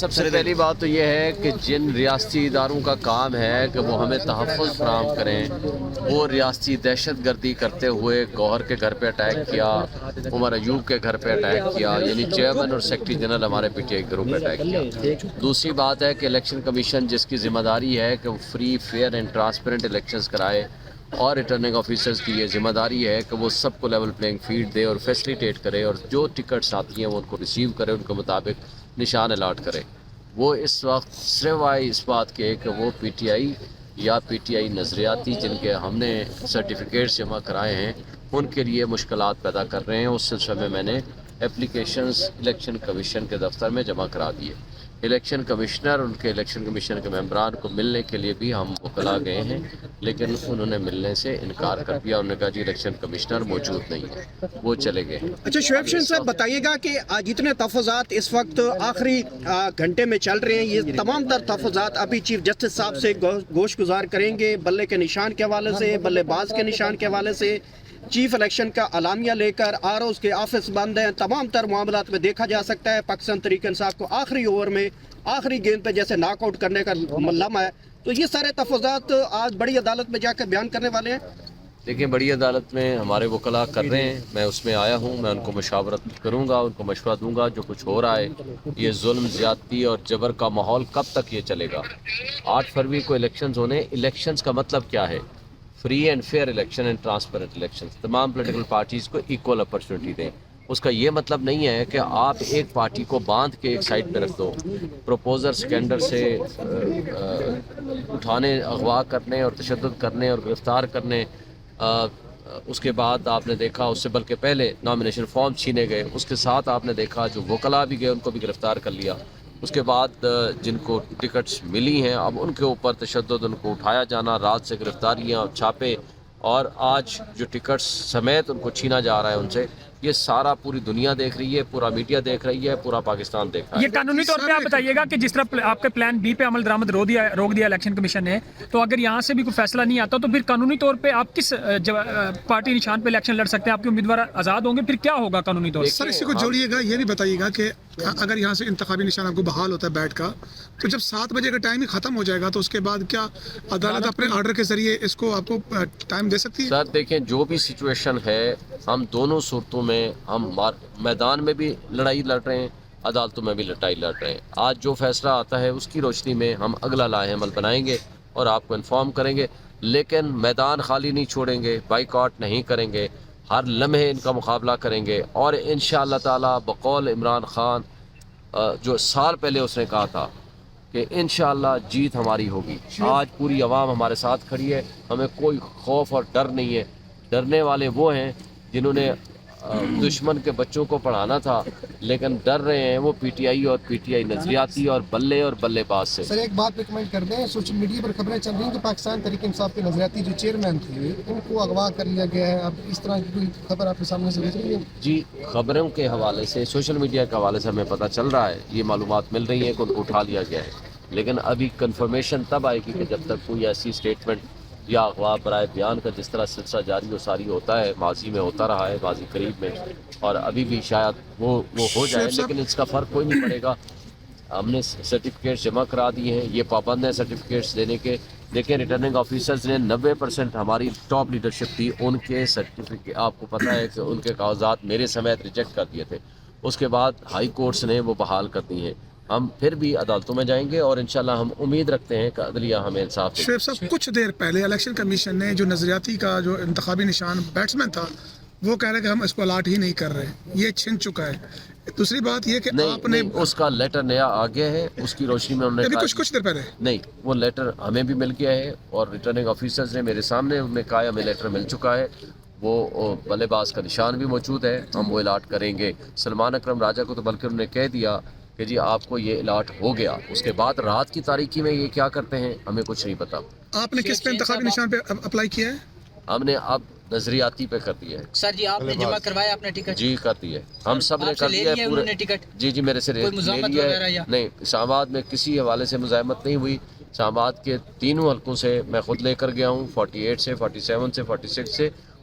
سب سے پہلی بات تو یہ ہے کہ جن ریاستی اداروں کا کام ہے کہ وہ ہمیں تحفظ فراہم کریں، وہ ریاستی دہشت گردی کرتے ہوئے گوہر کے گھر پہ اٹیک کیا، عمر ایوب کے گھر پہ اٹیک کیا، یعنی چیئرمین اور سیکرٹری جنرل ہمارے پی ٹی آئی گروپ پہ اٹیک کیا۔ دوسری بات ہے کہ الیکشن کمیشن جس کی ذمہ داری ہے کہ وہ free fair and transparent elections کرائے، اور ریٹرننگ آفیسرز کی یہ ذمہ داری ہے کہ وہ سب کو لیول پلینگ فیلڈ دے اور فیسلیٹیٹ کرے، اور جو ٹکٹس آتی ہیں وہ ان کو ریسیو کرے، ان کے مطابق نشان الاٹ کرے۔ وہ اس وقت صرف آئی اس بات کے کہ وہ پی ٹی آئی یا پی ٹی آئی نظریاتی جن کے ہم نے سرٹیفکیٹس جمع کرائے ہیں ان کے لیے مشکلات پیدا کر رہے ہیں۔ اس سلسلے میں میں نے اپلیکیشنز الیکشن کمیشن کے دفتر میں جمع کرا دیے۔ الیکشن کمشنر ان کے الیکشن کمیشن کے ممبران کو ملنے کے لیے بھی ہم وکلا گئے ہیں، لیکن انہوں نے ملنے سے انکار کر دیا۔ انہوں نے کہا جی الیکشن کمشنر موجود نہیں ہے، وہ چلے گئے۔ اچھا شعیب شاہ صاحب بتائیے گا کہ جتنے تحفظات اس وقت آخری گھنٹے میں چل رہے ہیں، یہ تمام تر تحفظات ابھی چیف جسٹس صاحب سے گوش گزار کریں گے، بلے کے نشان کے حوالے سے، بلے باز کے نشان کے حوالے سے، چیف الیکشن کا اعلامیہ لے کر آر اوز کے آفس بند ہیں، تمام تر معاملات میں دیکھا جا سکتا ہے پاکستان تحریک انصاف کو آخری اوور میں آخری گیند پہ جیسے ناک آؤٹ کرنے کا لمحہ ہے۔ تو یہ سارے تحفظات آج بڑی عدالت میں جا کر بیان کرنے والے ہیں۔ دیکھیں بڑی عدالت میں ہمارے وکلا کر رہے ہیں، میں اس میں آیا ہوں، میں ان کو مشاورت کروں گا، ان کو مشورہ دوں گا۔ جو کچھ ہو رہا ہے یہ ظلم زیادتی اور جبر کا ماحول کب تک یہ چلے گا؟ 8 فروری کو الیکشنز ہونے، الیکشنز کا مطلب کیا ہے؟ Free and fair election and transparent election, تمام پولیٹیکل پارٹیز کو ایکول اپرچونٹی دیں۔ اس کا یہ مطلب نہیں ہے کہ آپ ایک پارٹی کو باندھ کے ایک سائڈ پہ رکھ دو، پروپوزر سکینڈر سے اٹھانے، اغوا کرنے اور تشدد کرنے اور گرفتار کرنے، اس کے بعد آپ نے دیکھا اس سے بلکہ پہلے نامینیشن فارم چھینے گئے، اس کے ساتھ آپ نے دیکھا جو وکلا بھی گئے ان کو بھی گرفتار کر لیا۔ اس کے بعد جن کو ٹکٹس ملی ہیں اب ان کے اوپر تشدد، ان کو اٹھایا جانا، رات سے گرفتاریاں، چھاپے، اور آج جو ٹکٹس سمیت ان کو چھینا جا رہا ہے ان سے، یہ سارا پوری دنیا دیکھ رہی ہے، پورا میڈیا دیکھ رہی ہے، پورا پاکستان دیکھ رہا ہے۔ یہ قانونی طور پہ آپ بتائیے گا کہ جس طرح آپ کے پلان بی پہ عمل درآمد روک دیا الیکشن کمیشن نے، تو اگر یہاں سے بھی کوئی فیصلہ نہیں آتا تو پھر قانونی طور پہ آپ کس پارٹی نشان پہ الیکشن لڑ سکتے ہیں؟ آپ کے امیدوار آزاد ہوں گے، پھر کیا ہوگا قانونی طور پہ؟ سر اسی کو جوڑیے گا، یہ بھی بتائیے گا کہ اگر یہاں سے انتخابی نشان آپ کو بحال ہوتا ہے بیٹ کا، تو جب 7 بجے کا ٹائم ہی ختم ہو جائے گا تو اس کے بعد کیا عدالت اپنے آرڈر کے ذریعے اس کو آپ کو ٹائم دے سکتی ہے؟ سر دیکھیں جو بھی سچویشن ہے، ہم دونوں صورتوں میں ہم میدان میں بھی لڑائی لڑ رہے ہیں، عدالتوں میں بھی لڑائی لڑ رہے ہیں۔ آج جو فیصلہ آتا ہے اس کی روشنی میں ہم اگلا لاہ عمل بنائیں گے اور آپ کو انفارم کریں گے، لیکن میدان خالی نہیں چھوڑیں گے، بائیکاٹ نہیں کریں گے، ہر لمحے ان کا مقابلہ کریں گے، اور انشاءاللہ تعالی بقول عمران خان جو سال پہلے اس نے کہا تھا کہ انشاءاللہ جیت ہماری ہوگی، آج پوری عوام ہمارے ساتھ کھڑی ہے، ہمیں کوئی خوف اور ڈر نہیں ہے۔ ڈرنے والے وہ ہیں جنہوں نے دشمن کے بچوں کو پڑھانا تھا، لیکن ڈر رہے ہیں وہ پی ٹی آئی اور پی ٹی آئی نظریاتی اور بلے باز سے۔ سر ایک بات پہ کمنٹ کر دیں، سوشل میڈیا پر خبریں چل رہی ہیں کہ پاکستان تحریک انصاف کے نظریاتی جو چیئرمین تھے ان کو اغوا کر لیا گیا ہے، اب اس طرح کی کوئی خبر آپ کے سامنے سے گزر رہی ہے؟ جی خبروں کے حوالے سے، سوشل میڈیا کے حوالے سے ہمیں پتہ چل رہا ہے، یہ معلومات مل رہی ہیں کہ ان کو اٹھا لیا گیا ہے، لیکن ابھی کنفرمیشن تب آئے گی کہ جب تک کوئی ایسی سٹیٹمنٹ یا اغوا برائے بیان کا جس طرح سلسلہ جاری و ساری ہوتا ہے، ماضی میں ہوتا رہا ہے، ماضی قریب میں، اور ابھی بھی شاید وہ ہو جائے، لیکن اس کا فرق کوئی نہیں پڑے گا۔ ہم نے سرٹیفکیٹس جمع کرا دیے ہیں، یہ پابند ہیں سرٹیفکیٹس دینے کے، لیکن ریٹرننگ آفیسرز نے 90% ہماری ٹاپ لیڈرشپ تھی، ان کے سرٹیفکیٹ آپ کو پتہ ہے کہ ان کے کاغذات میرے سمیت ریجیکٹ کر دیے تھے، اس کے بعد ہائی کورٹس نے وہ بحال کر دی ہیں۔ ہم پھر بھی عدالتوں میں جائیں گے اور انشاءاللہ ہم امید رکھتے ہیں کہ عدلیہ ہمیں انصاف دے گی۔ شعیب صاحب کچھ دیر پہلے الیکشن کمیشن نے جو نظریاتی کا جو انتخابی نشان بیٹسمین تھا وہ کہہ رہے کہ ہم اس کو الاٹ ہی نہیں کر رہے، یہ چھن چکا ہے۔ دوسری بات یہ کہ آپ نے اس کا لیٹر نیا آ گیا ہے، اس کی روشنی میں انہوں نے کہا کچھ دیر پہلے نہیں، وہ لیٹر ہمیں بھی مل گیا ہے اور ریٹرننگ آفیسرز نے میرے سامنے انہوں نے کہا ہمیں لیٹر مل چکا ہے، وہ بلے باز کا نشان بھی موجود ہے، ہم وہ الاٹ کریں گے۔ سلمان اکرم راجہ کو تو بلکہ انہوں نے کہہ دیا کہ جی آپ کو یہ الاٹ ہو گیا، اس کے بعد رات کی تاریکی میں یہ کیا کرتے ہیں ہمیں کچھ نہیں پتا۔ آپ نے کس پہ انتخابی نشان پہ اپلائی کیا ہے؟ ہم نے اب نظریاتی پہ کر دیا ہے۔ سر جی آپ نے جمع کروایا اپنا ٹکٹ؟ جی کر دیا ہے، ہم سب نے کر دیا ہے پورے ٹکٹ۔ جی میرے سے لے لیا ہے، نہیں اسلام آباد میں کسی حوالے سے مزاحمت نہیں ہوئی، اسلام آباد کے تینوں حلقوں سے میں خود لے کر گیا ہوں، 48 سے، 47 سے، 46 سے،